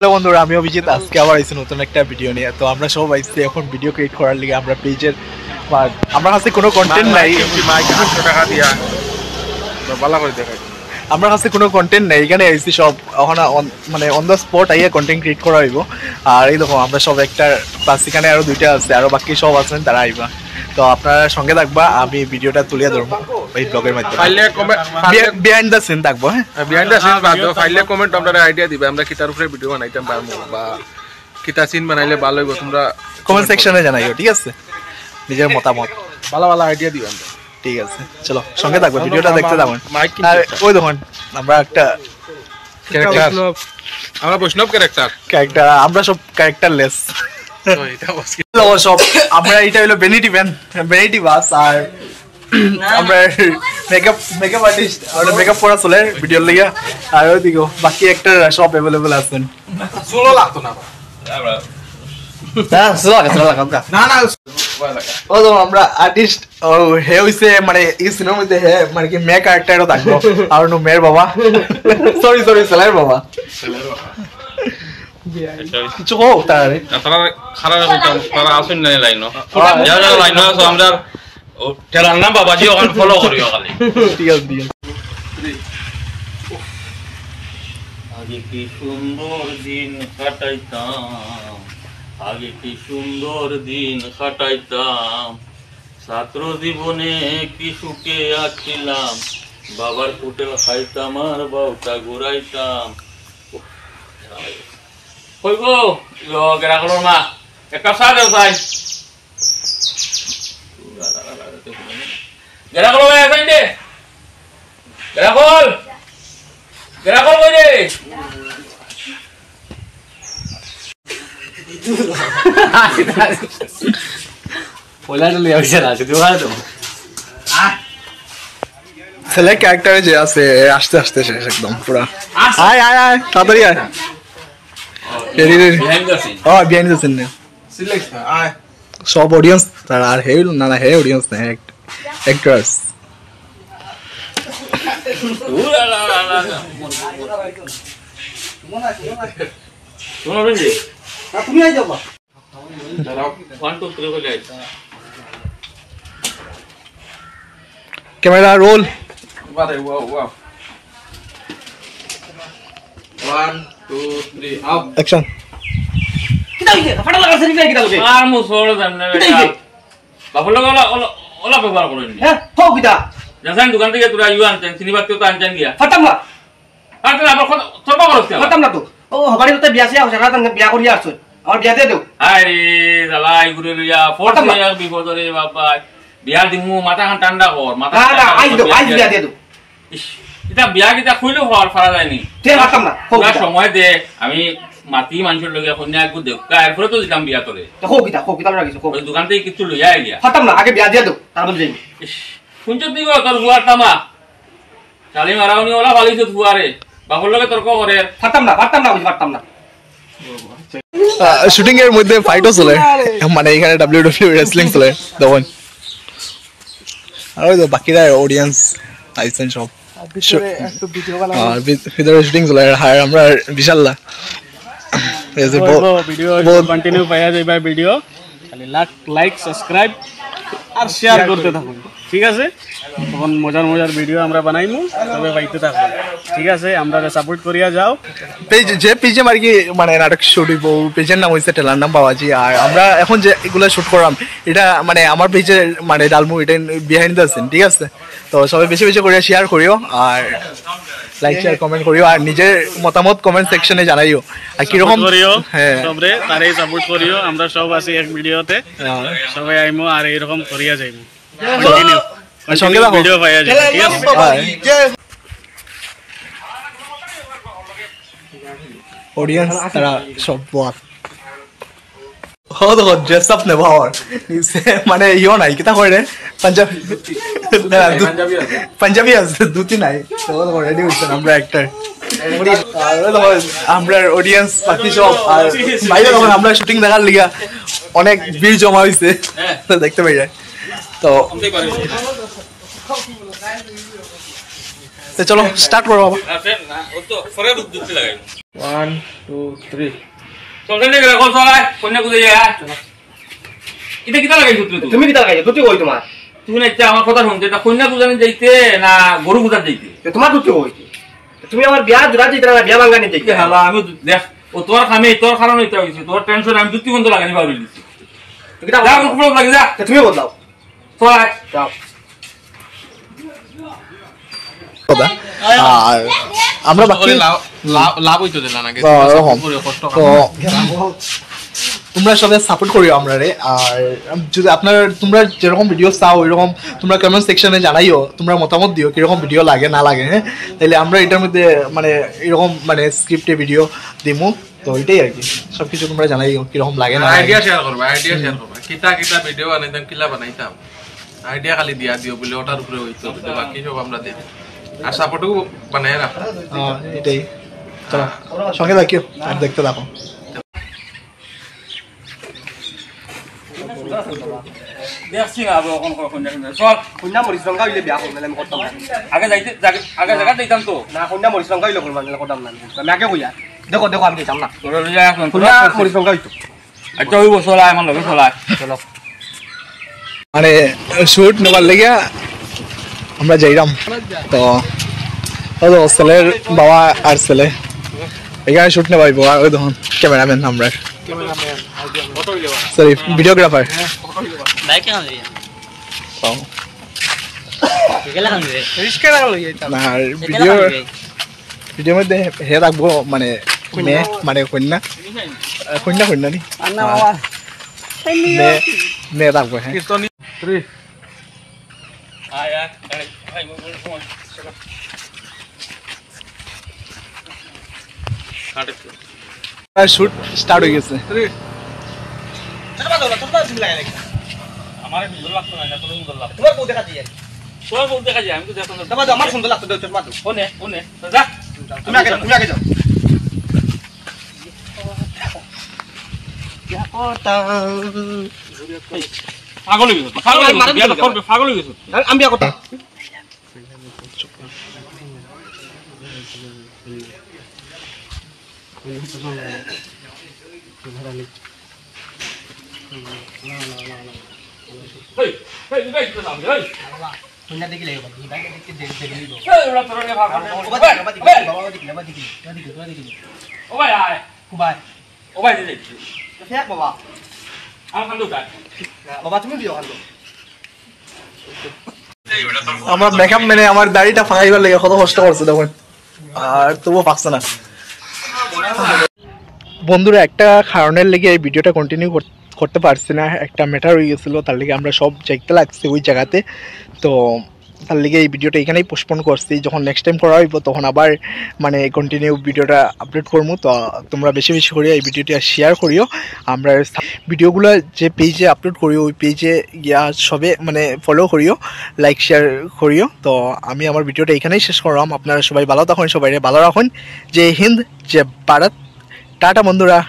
Hello বন্ধুরা, আমি অভিজিৎ। আজকে আবার আইছি নতুন একটা ভিডিও নিয়ে। তো আমরা সব আইছি এখন ভিডিও ক্রিয়েট করার লিগে। আমরা পেজের আমার কাছে কোনো কন্টেন্ট নাই, আমার কাছে কোনো কন্টেন্ট নাই। এখানে আইছি সব এখন মানে অন দ্য স্পট আইয়া কন্টেন্ট ক্রিয়েট করা হইব। আর এই দেখো আমরা সব একটা প্লাস এখানে আরো দুইটা আছে, আরো বাকি সব আছেন, তারা আইবা। তো আপনারা সঙ্গে থাকবা, আমি ভিডিওটা তুলিয়া ধরবো এই ব্লগের মাধ্যমে। বিহাইন্ড দ্য সিন থাকবো। হ্যাঁ, বিহাইন্ড দ্য সিন বাদো ফাইলে কমেন্ট আপনারা আইডিয়া দিবে আমরা কিটার উপরে ভিডিও বানাইতাম পারবো বা কিটা সিন বানাইলে ভালো হইব, তোমরা কমেন্ট সেকশনে জানাইও। ঠিক আছে, নিজের মতামত ভালো ভালো আইডিয়া দিবেন। ঠিক আছে, চলো সঙ্গে থাকবো, ভিডিওটা দেখতে থাকুন। আর ওই দেখুন আমরা একটা ক্যারেক্টার, আমরা বৈষ্ণব ক্যারেক্টার, আমরা সব ক্যারেক্টারলেস সব। আমরা এটা হলো ভ্যানিটি বাস। আর আমরা মেকআপ আর্টিস্ট, আমরা মেকআপ করা চলে ভিডিওর লিগে। আর ওইদিকে বাকি একটা সব অ্যাভেলেবল আছেন। সোলো লাগতো না আমরা আর্টিস্ট হে হইছে মানে এই সিনেমার মধ্যে হে মানে কি মে ক্যারেক্টারও থাকবো। আর নো মেয়ের বাবা, সরি সেলার বাবা কিছু হোক তারা খারাপ তারা আসেন না লাইন যারা লাইন আছে আমরা ঠেলার নাম বাবাজি ওখানে ফলো করিও খালি। ঠিক আছে। আগে কি সুন্দর দিন কাটাইতাম, আগে কি সুন্দর দিন কাটাইতাম, ছাত্র জীবনে কি সুখে আছিলাম, বাবার হোটেল খাইতাম আর বাউটা ঘুরাইতাম। কইব গেরাকলর মা এক কাপ চা দেও চাই, গেরাকল ভাই আছেন দে, গেরাকল কই রে? ছেলে ক্যারেক্টারে যে আছে আস্তে আস্তে শেষ একদম পুরা। আয় তাড়াতাড়ি আয়। বিহাইন্ড দ্য সিন সব অডিয়েন্স তারা। আর হে না হে অডিয়েন্স না, অ্যাক্টরস। Camera roll. 1 2 3 আপ অ্যাকশন। আর মুসোর জাননা বেটা বাবুল ওলা ওলা ব্যবহার করেন হ্যাঁ হোক কিটা জানেন দোকান থেকে তোরা ইউ আনতেন সিনেমা তো আনতেন গিয়া ফাটাম না। আর তুই আবার তোরবা করছ ফাটাম না তো। ও হবাড়ি তো বিয়া আছে সারা দিন বিয়া করিয়া আসছ, আমার বিয়া দিয়ে দেও। আরে জালা ইগুরে লইয়া ফোর্ট লইয়া বিপদরে বাবা বিয়া দিমু মাথা খান ঠান্ডা কর মাথা। না আইজ বিয়া দিয়ে দেও। এটা বিয়া কিটা কইলো হওয়ার ফারা যায়নি। ঠিক ফাটাম না হোক সময় দে, আমি মাতি মানুষের লগে কন্যা একটু দেখ এরপরে তো দিতাম বিয়া তোরে। হোক কিটা রাখিছো হোক। ওই দোকান থেকে কিছু লইয়া আইয়া ফাটাম না, আগে বিয়া দিয়ে দেও তারপর যাই। শুনছ তুই তোর বুয়ার তামা চালি মারাউনি ওলা বালিছ বুয়ারে বাবুর লগে তর্ক করে। ফাটাম না ফাটাম না। শুটিং এর মধ্যে ফাইটও চলে, মানে এখানে WWE রেসলিং চলে তখন। আর ওই তো বাকিরা অডিয়েন্স আইসেন সব ভিতরে শুটিং চলে। আর আমরা বিশাল্লা ভিডিও কন্টিনিউ পাইয়া যাইবা। ভিডিও খালি লাইক সাবস্ক্রাইব আর শেয়ার করতে থাকুন। ঠিক আছে, তখন মজার ভিডিও আমরা বানাইমু, তবে পাইতে থাকুন। ঠিক আছে, আমরা সাপোর্ট করিয়া যাও। যে পেজে আর কি মানে নাটক শুট হইব, পেজের নাম হয়েছে টেলার নাম বাবাজি। আর আমরা এখন যে এগুলো শুট করলাম এটা মানে আমার পেজে মানে ডালমু, এটা বিহাইন্ড দ্য সিন। ঠিক আছে, তো সবাই বেশি করে শেয়ার করিও আর লাইক শেয়ার কমেন্ট করিও আর নিজের মতামত কমেন্ট সেকশনে জানাইও। আর কিরকম করিও সবরে তারই সাপোর্ট করিও। আমরা সব আছি এক ভিডিওতে, সবাই আইমু আর এরকম করিয়া যাইমু। সঙ্গে ভিডিও পাইয়া যাবে। ঠিক আছে, অডিয়েন্স তারা সব বল দেখো ড্রেস আপ নেব আর মানে ইও নাই কিতা করে রে পাঞ্জাবি আছে দুটি নাই তো রেডি হইছেন আমরা একটা আমরা অডিয়েন্স বাকি সব। আর বাইরে যখন আমরা শুটিং দেখার লিগা অনেক ভিড় জমা হয়েছে দেখতে পাই যায়। তো চলো স্টার্ট করো বাবা। 1 2 3 চলতে নে গেলে কল চলাই কন্যা কুদে যায় এটা কিটা লাগাইছ তুই তুমি কিতা লাগাইছো তুই কই তোমার তুমি না একটা আমার কথা শুনতে এটা কন্যা কুদানে যাইতে না গরু কুদান যাইতে তোমার তুই কই তুমি আমার বিয়া জোড়া দিতে না বিয়া ভাঙানি যাইতে হালা আমি দেখ ও তোর খামে তোর কারণে এটা হইছে তোর টেনশন আমি যুক্তি বন্ধ লাগানি পারবি দিছি তুই কিতা যা আমার প্রবলেম লাগে যা তুমি বদলাও চলাই যাও কথা আর আমরা বাকি লাভ হইতো দিলা না কষ্ট তো তোমরা সবাই সাপোর্ট করিও আমরা রে আর যদি তোমরা যেরকম ভিডিও চাও ওইরকম তোমরা কমেন্ট সেকশনে জানাইও তোমরা মতামত দিও কিরকম ভিডিও লাগে না লাগে হ্যাঁ তাহলে আমরা এটার মধ্যে মানে এরকম মানে স্ক্রিপ্টে ভিডিও দিমু তো এটাই আর কি সবকিছু তোমরা জানাইও কিরকম লাগে না আইডিয়া শেয়ার করবা কিতা ভিডিও বানাইতাম কিলা বানাইতাম আইডিয়া খালি দিয়া দিও বলে ওটার উপরে হইতো বাকি সব আমরা দিই আর সাপোর্টও বানাই রাখো এটাই চলো সঙ্গে থাকিও আর দেখতে থাকো দেখছি না আবার কোন কন্যা কুদে চল কন্যা মরিসঙ্গা হইলে বিয়া করলে আমি করতাম না আগে যাইতে আগে জায়গা দিতাম তো না কন্যা মরিসঙ্গা হইলে করতাম না আমি আগে কইয়া দেখো আমি দিতাম না তোর লইয়া এখন কন্যা মরিসঙ্গা হইতো আচ্ছা হইব চলাই আমার লগে চলাই চলো মানে শুট নেবার লেগে আমরা যাইরাম তো ওই ছেলের বাবা আর ছেলে এখানে শুট নেবাইব আর ওই তখন ক্যামেরাম্যান আমরা সরি ভিডিওগ্রাফার আর ভিডিওর মধ্যে হে রাখবো মানে মেয়ে মানে কন্যা নি মেয়ে রাখবো হ্যাঁ কীর্তনী 3 আয় আয় আয় মোবাইল ফোন কাটে শুট স্টার্ট হয়ে গেছে 3 আমার সুন্দর লাগতো না তোর সুন্দর লাগতো তোমার বউ দেখা দিয়ে তোর বলতে কাজে আমি তো দেখো না তোমার আমার সুন্দর লাগতো দেখ তোমার ওনে যা তুমি আগে যাও পাগল হয়ে গেছো পাগল হয়ে গেছো আমি বিয়া করতাম হেই হেই তুই বাইতে যাবি হেই কন্যা দেখিলে দেখি হেই ওরা তোর রে ভাগ ও ভাই আয় ও ভাই দিদি বাবা আমার কান্দু কাট বাবা তুমি বিয়া করো আমার মেকআপ মানে আমার দাড়িটা ফাঁকাইবার লেগে কত কষ্ট করছে তখন আর তবুও পাকছে না বন্ধুরা একটা কারণের লেগে এই ভিডিওটা কন্টিনিউ করতে পারছি না একটা ম্যাটার হয়ে গেছিলো তার লেগে আমরা সব যাইতে লাগছে ওই জায়গাতে তো তার লেগে এই ভিডিওটা এখানেই পোস্টপোন করছি যখন নেক্সট টাইম করা হইব তখন আবার মানে কন্টিনিউ ভিডিওটা আপলোড করবো তো তোমরা বেশি বেশি করিও এই ভিডিওটা শেয়ার করিও আমরা ভিডিওগুলো যে পেজে আপলোড করিও ওই পেজে গিয়া সবে মানে ফলো করিও লাইক শেয়ার করিও তো আমি আমার ভিডিওটা এখানেই শেষ করলাম আপনারা সবাই ভালো থাকুন সবাই ভালো রাখুন জয় হিন্দ জয় ভারত টাটা বন্ধুরা।